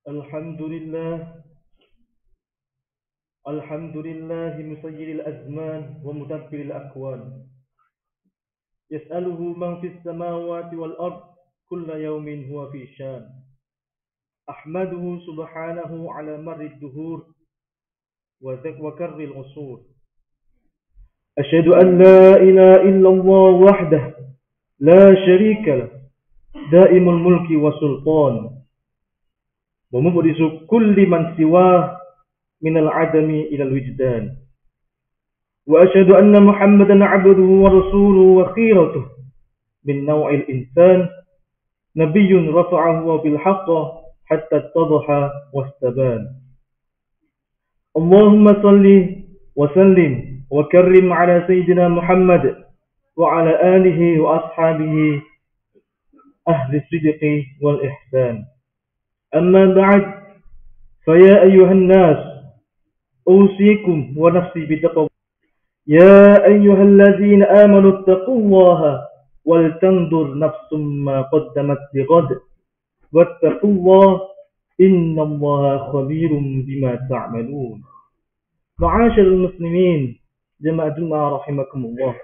الحمد لله الحمد لله مسير الأزمان ومدبر الأكوان يسأله من في السماوات والأرض كل يوم هو في شان أحمده سبحانه على مر الدهور وكر العصور أشهد أن لا إله إلا الله وحده لا شريك له دائم الملك والسلطان ومبرز كل من سواه من العدم إلى الوجدان وأشهد أن محمدا عبده ورسوله وخيرته من نوع الإنسان نبي رفعه بالحق حتى اتضح واستبان اللهم صل وسلم وكرم على سيدنا محمد وعلى آله وأصحابه أهل الصدق والإحسان أما بعد فيا أيها الناس أوصيكم ونفسي بتقوى يا أيها الذين آمنوا اتقوا الله ولتنظر نفس ما قدمت لغد واتقوا الله إن الله خبير بما تعملون معاشر المسلمين جماعة جمعة رحمكم الله.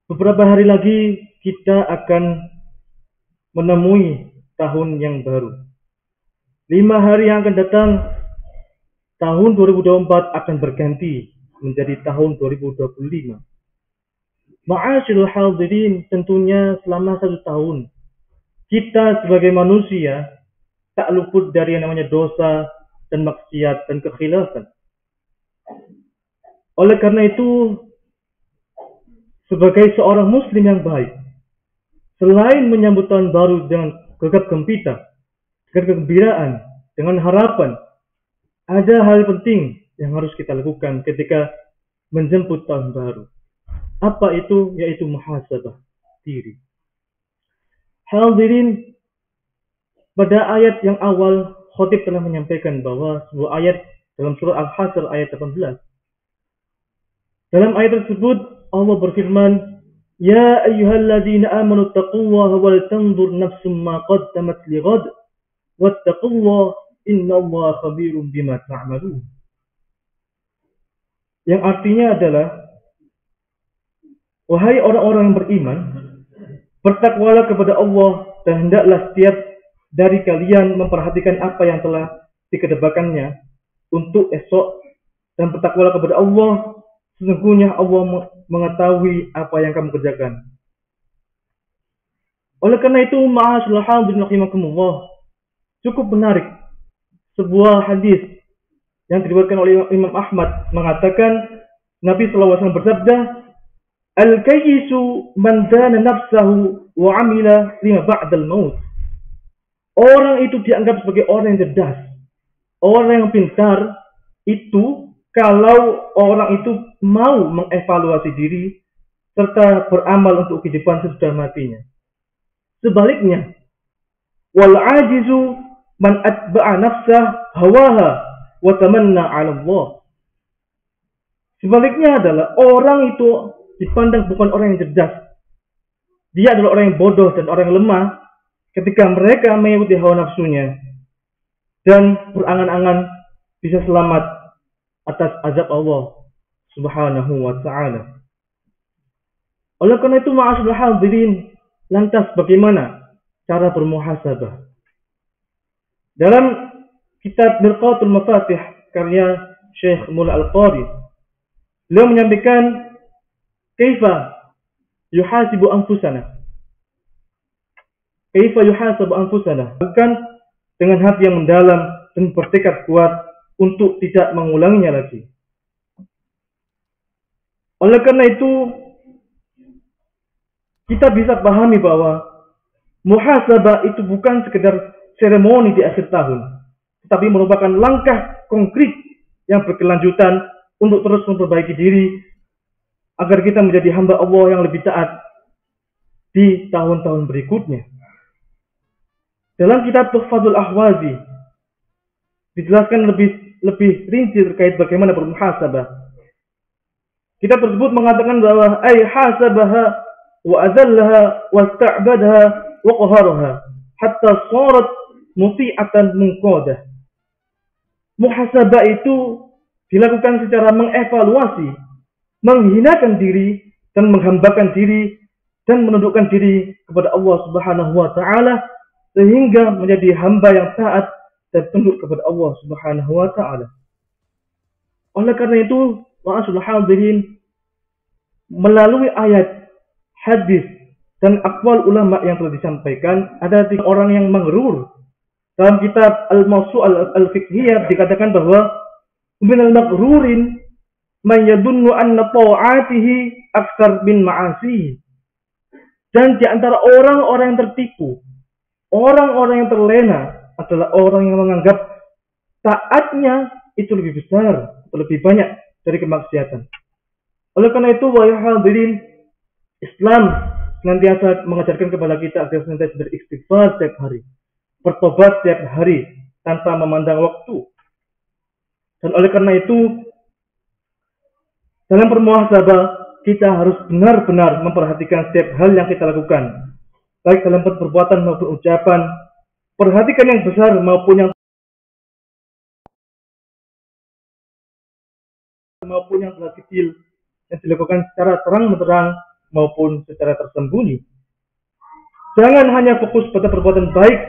Beberapa hari lagi kita akan menemui tahun yang baru. 5 hari yang akan datang, tahun 2024 akan berganti menjadi tahun 2025. Ma'asyiral hadirin, tentunya selama 1 tahun kita sebagai manusia tak luput dari yang namanya dosa dan maksiat dan kekhilafan. Oleh karena itu, sebagai seorang muslim yang baik, selain menyambut tahun baru dengan gegap gempita, dengan kegembiraan, dengan harapan, ada hal penting yang harus kita lakukan ketika menjemput tahun baru. Apa itu? Yaitu muhasabah diri. Hadirin, pada ayat yang awal, khatib telah menyampaikan bahwa sebuah ayat dalam surah Al-Hasr ayat 18. Dalam ayat tersebut Allah berfirman, "Ya ayyuhalladzina amanu taqullaha wal tanzur nafsum ma qaddamat lighad wattaqullaha innallaha khabirum bima ta'malun." Yang artinya adalah, wahai orang-orang yang beriman, bertakwalah kepada Allah dan hendaklah setiap dari kalian memperhatikan apa yang telah dikedepankannya untuk esok, dan bertakwalah kepada Allah, sesungguhnya Allah mengetahui apa yang kamu kerjakan. Oleh karena itu, ma'asyiral hadirin rahimakumullah, cukup menarik sebuah hadis yang diriwayatkan oleh Imam Ahmad mengatakan, Nabi SAW bersabda, "Al-kayyisu man dana nafsahu wa amila lima ba'dal maut." Orang itu dianggap sebagai orang yang cerdas. Orang yang pintar itu kalau orang itu mau mengevaluasi diri serta beramal untuk kehidupan sesudah matinya. Sebaliknya, wal ajizu man atba'a nafsah hawaha wa tamanna 'ala Allah. Sebaliknya adalah orang itu dipandang bukan orang yang cerdas. Dia adalah orang yang bodoh dan orang yang lemah ketika mereka mengikuti hawa nafsunya dan berangan-angan bisa selamat atas azab Allah Subhanahu wa ta'ala. Oleh karena itu, ma'asyiral hadirin, lantas bagaimana cara bermuhasabah? Dalam kitab Mirqatul Mafatih karya Syekh Mula Al-Qari, beliau menyampaikan kaifa yuhasibu anfusana. Kaifa yuhasabu anfusana, bukan dengan hati yang mendalam dan bertekad kuat untuk tidak mengulanginya lagi. Oleh karena itu, kita bisa pahami bahwa muhasabah itu bukan sekedar seremoni di akhir tahun, tetapi merupakan langkah konkret yang berkelanjutan untuk terus memperbaiki diri agar kita menjadi hamba Allah yang lebih taat di tahun-tahun berikutnya. Dalam kitab Tuhfatul Ahwazi dijelaskan lebih rinci terkait bagaimana bermuhasabah. Kitab tersebut mengatakan bahwa ay hasabaha wa azallaha wa sta'badaha wa qaharaha hatta sarat muti'atan munqadah. Muhasabah itu dilakukan secara mengevaluasi, menghinakan diri dan menghambakan diri dan menundukkan diri kepada Allah Subhanahu wa taala sehingga menjadi hamba yang taat dan tunduk kepada Allah Subhanahu wa taala. Oleh karena itu, wa'asul hadirin, melalui ayat, hadis dan aqwal ulama yang telah disampaikan, ada 3 orang yang maghrur. Dalam kitab Al-Mawsu' Al-Fiqhiyah dikatakan bahwa minal maghrurin man yadunnu anna ta'atihi aktsar min ma'asihi. Dan di antara orang-orang yang tertipu, orang-orang yang terlena adalah orang yang menganggap taatnya itu lebih besar, lebih banyak dari kemaksiatan. Oleh karena itu, wahai hadirin, Islam senantiasa mengajarkan kepada kita agar senantiasa beristighfar setiap hari, bertobat setiap hari tanpa memandang waktu. Dan oleh karena itu, dalam bermuhasabah kita harus benar-benar memperhatikan setiap hal yang kita lakukan, baik dalam perbuatan maupun ucapan. Perhatikan yang besar maupun yang telah kecil, yang dilakukan secara terang-benderang maupun secara tersembunyi. Jangan hanya fokus pada perbuatan baik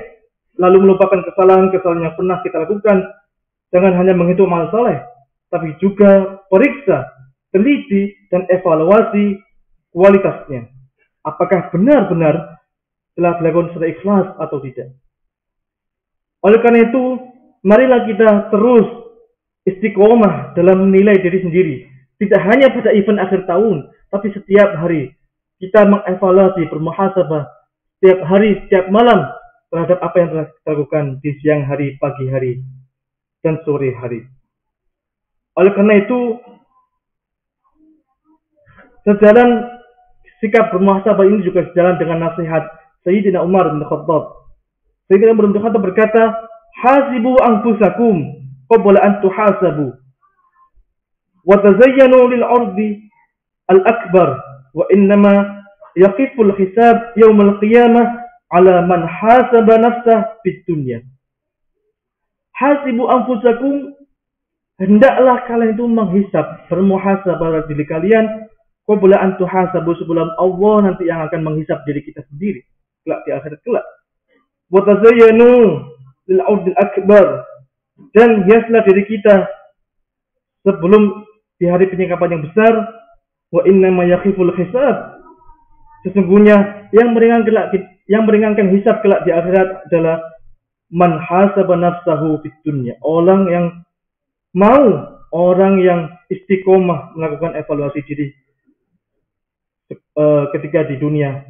lalu melupakan kesalahan-kesalahan yang pernah kita lakukan. Jangan hanya menghitung amal saleh, tapi juga periksa, teliti, dan evaluasi kualitasnya. Apakah benar-benar telah dilakukan secara ikhlas atau tidak. Oleh karena itu, marilah kita terus istiqomah dalam menilai diri sendiri. Tidak hanya pada event akhir tahun, tapi setiap hari kita mengevaluasi, bermuhasabah setiap hari, setiap malam terhadap apa yang telah kita lakukan di siang hari, pagi hari, dan sore hari. Oleh karena itu, sejalan sikap bermuhasabah ini juga sejalan dengan nasihat Sayyidina Umar bin Khattab. Sayyidina Umar bin Khattab berkata, "Hasibu anfusakum qabla an tuhasabu, wa tazayyanu lil 'ardi al-akbar, wa innama yaqiful hisab yaumal qiyamah ala man hasaba nafsah fid dunya." Hasibu anfusakum, hendaklah kalian itu menghisab, bermuhasabah diri kalian, qabla an tuhasabu, sebelum Allah nanti yang akan menghisab diri kita sendiri kelak di akhirat kelak. Wa tazayyanu lil 'ardil akbar, dan hiaslah diri kita sebelum di hari penyikapan yang besar. Wa inna ma yakhiful hisab, sesungguhnya yang meringankan hisab kelak di akhirat adalah man hasaba nafsahu fid dunya, orang yang istiqomah melakukan evaluasi diri ketika di dunia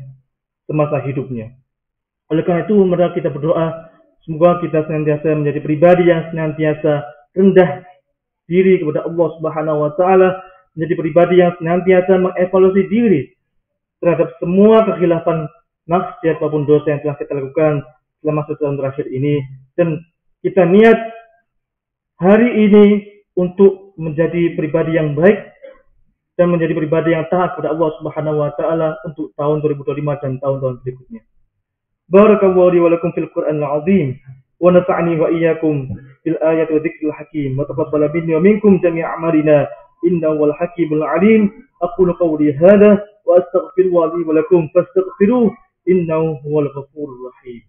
semasa hidupnya. Oleh karena itu, mari kita berdoa semoga kita senantiasa menjadi pribadi yang senantiasa rendah diri kepada Allah Subhanahu wa taala, menjadi pribadi yang senantiasa mengevaluasi diri terhadap semua kekhilafan, maksiat maupun dosa yang telah kita lakukan selama setahun terakhir ini, dan kita niat hari ini untuk menjadi pribadi yang baik dan menjadi pribadi yang taat kepada Allah Subhanahu wa taala untuk tahun 2025 dan tahun-tahun berikutnya. Barakallahu li wa lakum fil Qur'anil 'azim wa nafa'ani wa iyyakum bil ayati wa dzikril hakim wa taqabbal minni wa minkum jami'a a'malina innahu wal hakimul 'alim. Aqulu qawli hadha wa astaghfirullaha li wa lakum fastaghfiruhu innahu huwal ghafurur rahim.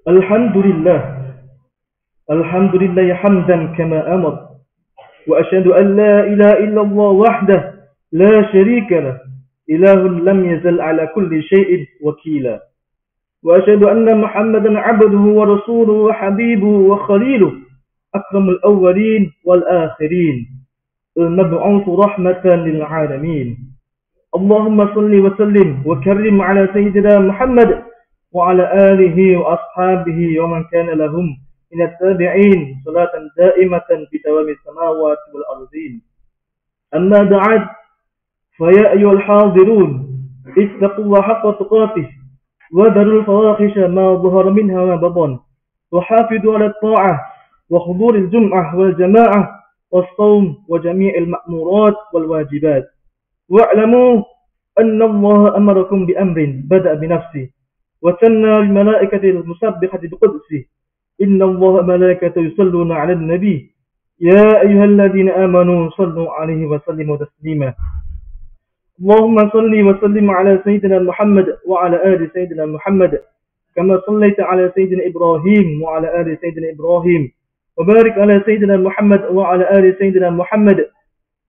Alhamdulillah hamdan kama amar, wa asyhadu an la ilaha illallah wahdah la syarika lah, ilahun lam yazal ala kulli syai'in wakila, wa asyhadu anna Muhammadan 'abduhu wa rasuluhu wa habibuhu wa khaliluhu, akramul awwalin wal akhirin, al-mab'uts rahmatan lil 'alamin. Allahumma salli wa sallim wa karrim ala sayyidina Muhammad wa ala alihi wa ashabihi wa man kana lahum من التابعين صلاة دائمة بدوام السماوات والأرضين. أما بعد، فيا أيها الحاضرون، اتقوا الله حق تقاته وذروا الفواحش ما ظهر منها وما بطن، وحافظوا على الطاعة وحضور الجمعة والجماعة والصوم وجميع المأمورات والواجبات. واعلموا أن الله أمركم بأمر بدأ بنفسه وثنى بالملائكة المسبحة بقدسه. إن الله ملائكته يصلون على النبي يا أيها الذين آمنوا صلوا عليه وسلموا تسليما. اللهم صل وسلم على سيدنا محمد وعلى آل سيدنا محمد كما صليت على سيدنا إبراهيم وعلى آل سيدنا إبراهيم، وبارك على سيدنا محمد وعلى آل سيدنا محمد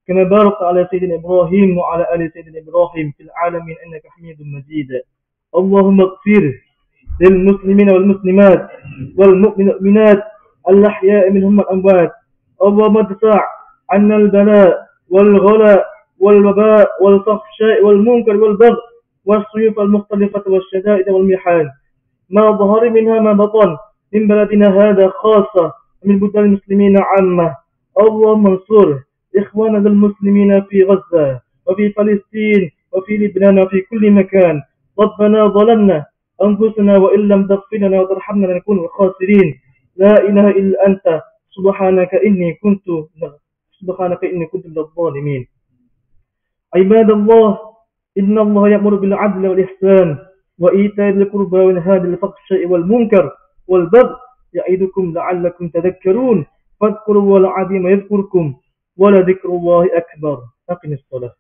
كما باركت على سيدنا إبراهيم وعلى آل سيدنا إبراهيم في العالمين إنك حميد مجيد. اللهم اغفر للمسلمين والمسلمات والمؤمنات الأحياء منهم الأموات. اللهم ادفع عنا البلاء والغلاء والوباء والفحشاء والمنكر والبغي والسيوف المختلفة والشدائد والمحن ما ظهر منها ما بطن من بلدنا هذا خاصة ومن بلدان المسلمين عامة. اللهم انصر إخواننا المسلمين في غزة وفي فلسطين وفي لبنان وفي كل مكان. ربنا ظلمنا أنفسنا وإن لم تغفر لنا وترحمنا لنكون الخاسرين. لا إله إلا أنت سبحانك إني كنت من الظالمين. عباد الله، إن الله يأمر بالعدل والإحسان وإيتاء ذي القربى وينهى عن الفحشاء والمنكر والبغي يعظكم لعلكم تذكرون. فاذكروا الله العظيم يذكركم ولذكر الله أكبر. أقم الصلاة.